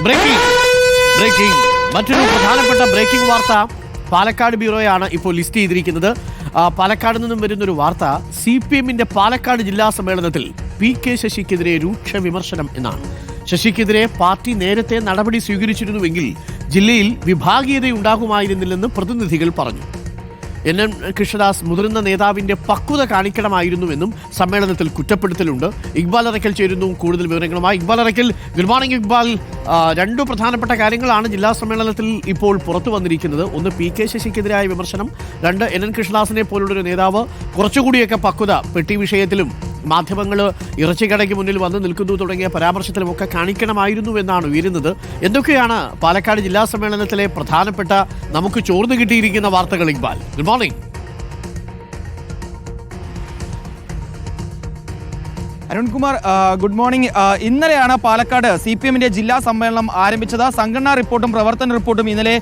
Breaking മറ്റൊരു പ്രധാനപ്പെട്ട breaking വാർത്ത പാലക്കാട് ബ്യൂറോയാണ് ഇപ്പോൾ ലിസ്റ്റ് ചെയ്തിരിക്കുന്നത്. പാലക്കാട് നിന്നും വരുന്നൊരു വാർത്ത, CPM-ന്റെ പാലക്കാട് ജില്ലാ സമ്മേളനത്തിൽ PK ശശിക്കെതിരെ രൂക്ഷ വിമർശനം എന്നാണ്. ശശിക്കെതിരെ പാർട്ടി നേരത്തെ നടപടി സ്വീകരിച്ചിരുന്നുവെങ്കിൽ ജില്ലയിൽ വിഭാഗീയതയുണ്ടാകുമായിരുന്നില്ലെന്ന് പ്രതിനിധികൾ പറഞ്ഞു. NN കൃഷ്ണദാസ് മുതിർന്ന നേതാവിന്റെ പക്വത കാണിക്കണമായിരുന്നുവെന്നും സമ്മേളനത്തിൽ കുറ്റപ്പെടുത്തലുണ്ട്. ഇക്ബാൽ അറക്കൽ ചേരുന്നു കൂടുതൽ വിവരങ്ങളുമായി. Iqbal Arakkal, good morning Iqbal. രണ്ടു പ്രധാനപ്പെട്ട കാര്യങ്ങളാണ് ജില്ലാ സമ്മേളനത്തിൽ ഇപ്പോൾ പുറത്തു വന്നിരിക്കുന്നത്. ഒന്ന്, PK ശശിക്കെതിരായ വിമർശനം. രണ്ട്, NN കൃഷ്ണദാസിനെ പോലുള്ളൊരു നേതാവ് കുറച്ചുകൂടിയൊക്കെ പക്വത പെട്ടി വിഷയത്തിലും മാധ്യമങ്ങൾ ഇറച്ചിക്കടയ്ക്ക് മുന്നിൽ വന്നു നിൽക്കുന്നു തുടങ്ങിയ പരാമർശത്തിലുമൊക്കെ കാണിക്കണമായിരുന്നുവെന്നാണ് ഉയരുന്നത്. എന്തൊക്കെയാണ് പാലക്കാട് ജില്ലാ സമ്മേളനത്തിലെ പ്രധാനപ്പെട്ട നമുക്ക് ചോർന്നു കിട്ടിയിരിക്കുന്ന വാർത്തകൾ Iqbal? Good morning. Arunkumar, good morning. ഇന്നലെയാണ് പാലക്കാട് CPM-ന്റെ ജില്ലാ സമ്മേളനം ആരംഭിച്ചത്. സംഘടനാ റിപ്പോർട്ടും പ്രവർത്തന റിപ്പോർട്ടും ഇന്നലെ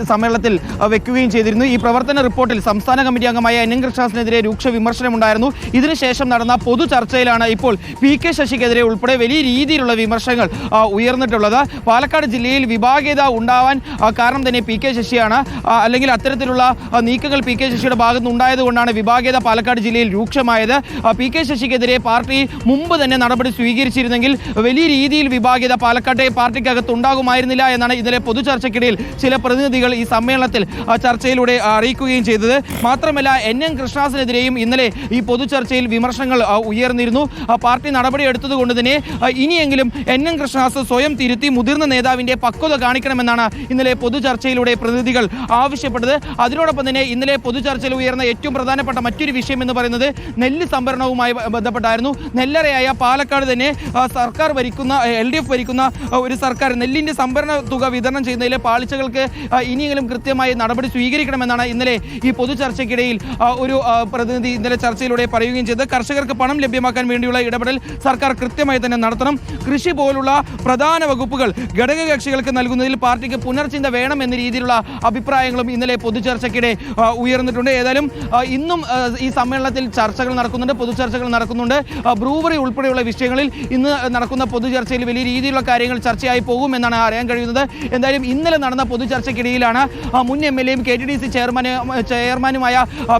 സമ്മേളനത്തിൽ വെക്കുകയും ചെയ്തിരുന്നു. ഈ പ്രവർത്തന റിപ്പോർട്ടിൽ സംസ്ഥാന കമ്മിറ്റി അംഗമായ NN കൃഷ്ണദാസിനെതിരെ രൂക്ഷ വിമർശനമുണ്ടായിരുന്നു. ഇതിനുശേഷം നടന്ന പൊതു ചർച്ചയിലാണ് ഇപ്പോൾ PK ശശിക്കെതിരെ ഉൾപ്പെടെ വലിയ രീതിയിലുള്ള വിമർശനങ്ങൾ ഉയർന്നിട്ടുള്ളത്. പാലക്കാട് ജില്ലയിൽ വിഭാഗീയത ഉണ്ടാവാൻ കാരണം തന്നെ PK ശശിയാണ്. അല്ലെങ്കിൽ അത്തരത്തിലുള്ള നീക്കങ്ങൾ PK ശശിയുടെ ഭാഗത്ത് ഉണ്ടായതുകൊണ്ടാണ് വിഭാഗീയത പാലക്കാട് ജില്ലയിൽ രൂക്ഷമായത്. PK ശശിക്കെതിരെ പാർട്ടി മുമ്പ് തന്നെ നടപടി സ്വീകരിച്ചിരുന്നെങ്കിൽ വലിയ രീതിയിൽ വിഭാഗീയത പാലക്കാട്ടെ പാർട്ടിക്കകത്ത് ഉണ്ടാകുമായിരുന്നില്ല എന്നാണ് ഇന്നലെ പൊതുചർച്ചയ്ക്കിടയിൽ ചില പ്രതിനിധികൾ ഈ സമ്മേളനത്തിൽ ചർച്ചയിലൂടെ അറിയിക്കുകയും ചെയ്തത്. മാത്രമല്ല, NN കൃഷ്ണദാസിനെതിരെയും ഇന്നലെ ഈ പൊതുചർച്ചയിൽ വിമർശനങ്ങൾ ഉയർന്നിരുന്നു. പാർട്ടി നടപടി എടുത്തതുകൊണ്ട് തന്നെ ഇനിയെങ്കിലും NN കൃഷ്ണദാസ് സ്വയം തിരുത്തി മുതിർന്ന നേതാവിന്റെ പക്വത കാണിക്കണമെന്നാണ് ഇന്നലെ പൊതുചർച്ചയിലൂടെ പ്രതിനിധികൾ ആവശ്യപ്പെട്ടത്. അതിനോടൊപ്പം തന്നെ ഇന്നലെ പൊതുചർച്ചയിൽ ഉയർന്ന ഏറ്റവും പ്രധാനപ്പെട്ട മറ്റൊരു വിഷയം എന്ന് പറയുന്നത് നെല്ല് സംഭരണവുമായി ബന്ധപ്പെട്ടായിരുന്നു. നെല്ലറയായ പാലക്കാട് തന്നെ സർക്കാർ ഭരിക്കുന്ന LDF ഭരിക്കുന്ന ഒരു സർക്കാർ നെല്ലിന്റെ സംഭരണ തുക വിതരണം ചെയ്യുന്നതിലെ പാളിച്ചകൾക്ക് ഇനിയെങ്കിലും കൃത്യമായി നടപടി സ്വീകരിക്കണമെന്നാണ് ഇന്നലെ ഈ പൊതുചർച്ചയ്ക്കിടയിൽ ഒരു പ്രതിനിധി ഇന്നലെ ചർച്ചയിലൂടെ പറയുകയും ചെയ്തത്. കർഷകർക്ക് പണം ലഭ്യമാക്കാൻ വേണ്ടിയുള്ള ഇടപെടൽ സർക്കാർ കൃത്യമായി തന്നെ നടത്തണം. കൃഷി പോലുള്ള പ്രധാന വകുപ്പുകൾ ഘടകകക്ഷികൾക്ക് നൽകുന്നതിൽ പാർട്ടിക്ക് പുനർചിന്ത വേണം എന്ന രീതിയിലുള്ള അഭിപ്രായങ്ങളും ഇന്നലെ പൊതുചർച്ചയ്ക്കിടെ ഉയർന്നിട്ടുണ്ട്. ഏതായാലും ഇന്നും ഈ സമ്മേളനത്തിൽ ചർച്ചകൾ നടക്കുന്നുണ്ട്, പൊതുചർച്ചകൾ നടക്കുന്നുണ്ട്. ബ്രൂവറി ഉൾപ്പെടെയുള്ള വിഷയങ്ങളിൽ ഇന്ന് നടക്കുന്ന പൊതുചർച്ചയിൽ വലിയ രീതിയിലുള്ള കാര്യങ്ങൾ ചർച്ചയായി പോകുമെന്നാണ് അറിയാൻ കഴിയുന്നത്. എന്തായാലും ഇന്നലെ നടന്ന പൊതുചർച്ചയ്ക്കിടയിലാണ് മുൻ MLA-യും KTDC ചെയർമാനുമായ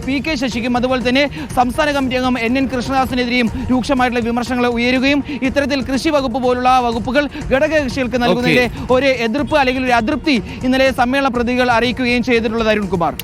PK ശശിക്കും അതുപോലെ തന്നെ സംസ്ഥാന കമ്മിറ്റി അംഗം NN കൃഷ്ണദാസിനെതിരെയും രൂക്ഷമായിട്ടുള്ള വിമർശനങ്ങൾ ഉയരുകയും ഇത്തരത്തിൽ കൃഷി വകുപ്പ് പോലുള്ള വകുപ്പുകൾ ഘടകകക്ഷികൾക്ക് നൽകുന്നതിന്റെ ഒരു എതിർപ്പ് അല്ലെങ്കിൽ ഒരു അതൃപ്തി ഇന്നലെ സമ്മേളന പ്രതികൾ അറിയിക്കുകയും ചെയ്തിട്ടുള്ളത്. അരുൺകുമാർ,